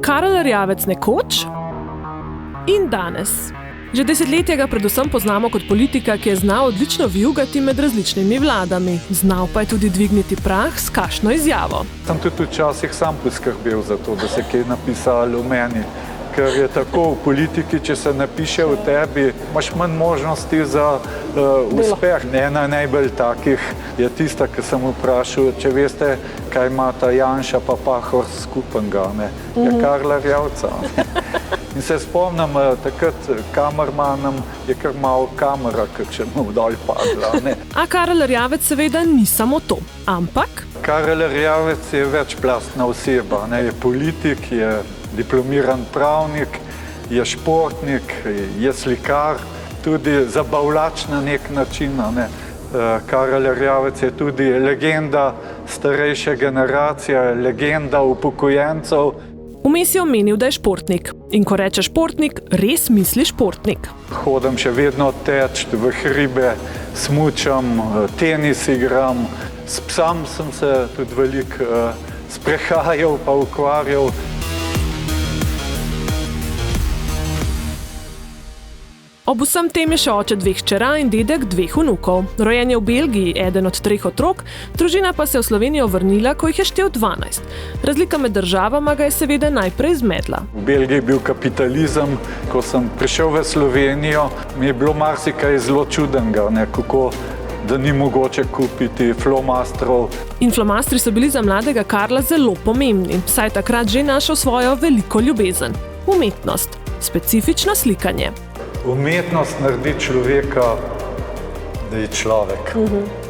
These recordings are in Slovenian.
Karel Erjavec nekoč in danes. Že desetletja ga predvsem poznamo kot politika, ki je znal odlično vijugati med različnimi vladami. Znal pa je tudi dvigniti prah s kakšno izjavo. Sem tudi včasih sam poskrbel za to, da se kaj napisalo v meni. Ker je tako v politiki, če se napiše v tebi, imaš manj možnosti za uspeh. Ena najbolj takih je tista, ki sem vprašal, če veste, kaj ima ta Janša pa Pahor skupenega. Je Karla Erjavca. In se spomnim, takrat kamermanom je kar malo kamera, kakšen dol padla. A Karel Erjavec seveda ni samo to, ampak Karel Erjavec je večplastna oseba. Je politik, je diplomiran pravnik, je športnik, je slikar, tudi zabavljač na nek način. Karel Erjavec je tudi legenda starejše generacije, legenda upokojencev. Vmes je omenil, da je športnik. In ko reče športnik, res misli športnik. Hodim še vedno teč v hribe, smučam, tenis igram. S psom sem se tudi veliko sprehajal pa ukvarjal. Ob vsem tem je še oče 2 hčera in dedek 2 vnukov. Rojen je v Belgiji, eden od 3 otrok, družina pa se je v Slovenijo vrnila, ko jih je štel 12. Razlika med državama ga je seveda najprej zmedla. V Belgiji je bil kapitalizem. Ko sem prišel v Slovenijo, mi je bilo marsikaj zelo čudenega, kako da ni mogoče kupiti flomastrov. In flomastri so bili za mladega Karla zelo pomembni, saj je takrat že našel svojo veliko ljubezen. Umetnost, specifično slikanje. Umetnost naredi človeka, da je človek.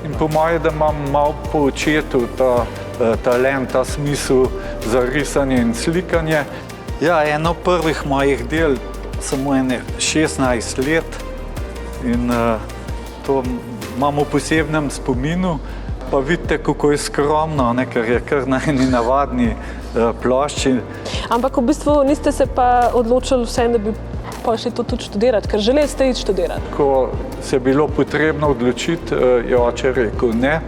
In po moje, da imam malo po očetu ta talent, ta smisel za risanje in slikanje. Ja, eno prvih mojih del, samo 16 let in to imam v posebnem spominu. Pa vidite, kako je skromno, ker je kar na eni navadni plošči. Ampak v bistvu niste se pa odločili vseeno, da bi pa šli to tudi študirati, ker želeli ste iti študirati. Ko se je bilo potrebno odločiti, je oče rekel ne.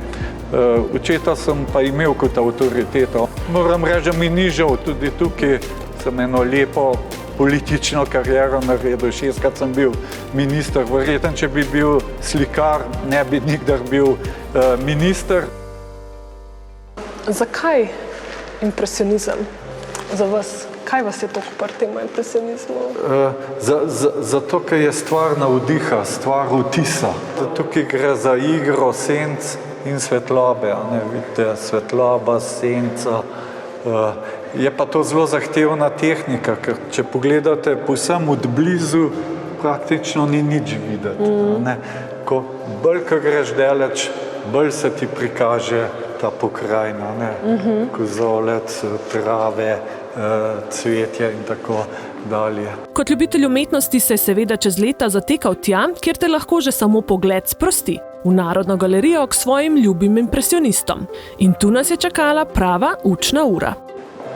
Očeta sem pa imel kot avtoriteto. Moram reči, da mi ni žal, tudi tukaj sem eno lepo politično kariero naredil. 6-krat sem bil minister. Verjetno, če bi bil slikar, ne bi nikdar bil minister. Zakaj impresionizem za vas? Kaj vas je toliko pri tem impresionizmu? Zato, ker je stvar navdiha, stvar vtisa. Tukaj gre za igro senc in svetlobe. Vidite, svetloba, senca. Je pa to zelo zahtevna tehnika, ker če pogledate povsem od blizu, praktično ni nič videti. Bolj, ko greš daleč, bolj se ti prikaže ta pokrajina. Kozolec, trave, cvetje in tako dalje. Kot ljubitelj umetnosti se je seveda čez leta zatekal tja, kjer te lahko že samo pogled sprosti. V Narodno galerijo k svojim ljubim impresionistom. In tu nas je čakala prava učna ura.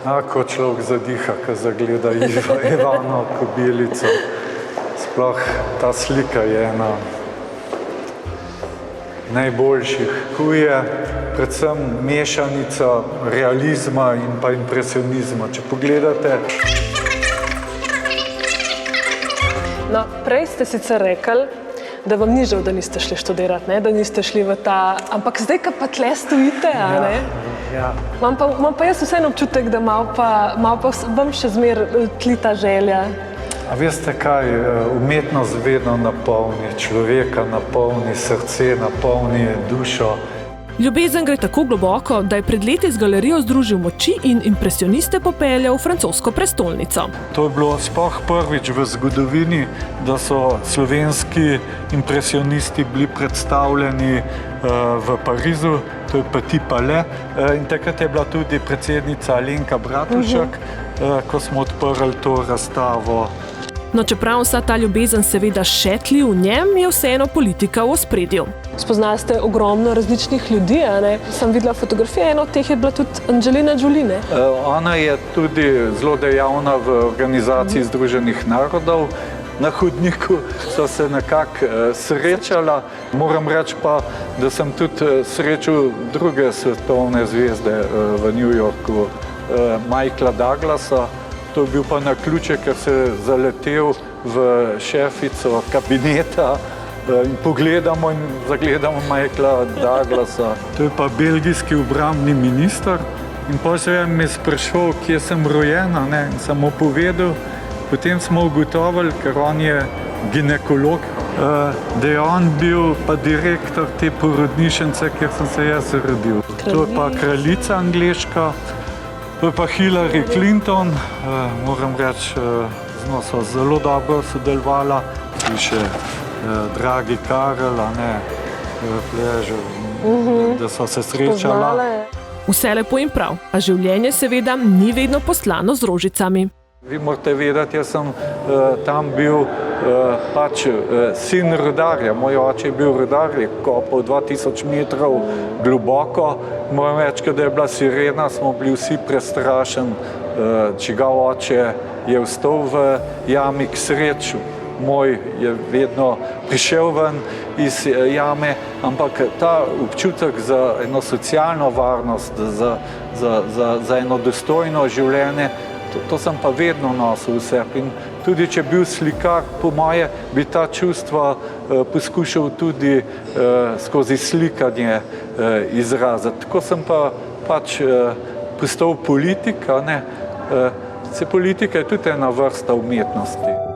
Ko človek zadiha, ko zagleda Ivano Kobilico. Sploh ta slika je ena najboljših. Tu je predvsem mešanica realizma in pa impresionizma. Če pogledate... No, prej ste sicer rekli, da vam ni žal, da niste šli študirati, da niste šli v ta... Ampak zdaj, ko pa tle stojite, Imam pa jaz vseeno občutek, da malo pa vam še zmer tli ta želja. A veste kaj, umetnost vedno napolni človeka, napolni srce, napolni dušo. Ljubezen gre tako globoko, da je pred leti z galerijo združil moči in impresioniste popeljal v francosko prestolnico. To je bilo sploh prvič v zgodovini, da so slovenski impresionisti bili predstavljeni v Parizu, to je Petit Palais. In takrat je bila tudi predsednica Alenka Bratušek, ko smo odprli to razstavo. No, čeprav vsa ta ljubezen seveda še tli v njem, je vseeno politika v ospredju. Spoznali ste ogromno različnih ljudi, Sem videla fotografije, eno od teh je bila tudi Angelina Jolie. Ona je tudi zelo dejavna v Organizaciji Združenih narodov. Na hodniku so se nekako srečala. Moram reči pa, da sem tudi srečal druge svetovne zvezde v New Yorku. Michaela Douglasa, To je bil pa na ključe, ker se je zaletel v šefico kabineta in pogledamo in zagledamo Michaela Douglasa. To je pa belgijski obrambni minister. In potem je me sprašval, kje sem rojena, ne, in sem mu povedal. Potem smo ugotovili, ker on je ginekolog, da je on bil pa direktor te porodnišnice, kjer sem se jaz rodil. To je pa kraljica angleška, to je pa Hillary Clinton, moram reči, z njo so zelo dobro sodelovala, in še dragi Karel, a ne, da so se srečala. Vse lepo in prav, a življenje seveda ni vedno poslano z rožicami. Vi morate vedeti, jaz sem tam bil pač sin rudarja. Moj oče je bil rudar, je kopal 2000 metrov globoko. Moram reči, da je bila sirena, smo bili vsi prestrašeni, čigav oče je vstal v jami k sreču. Moj je vedno prišel ven iz jame, ampak ta občutek za eno socialno varnost, za eno dostojno življenje, to sem pa vedno nosil v sebi. In tudi, če bil slikar, po moje, bi ta čustva poskušal tudi skozi slikanje izraziti. Tako sem pa pač postal politik, a ne. Politika je tudi ena vrsta umetnosti.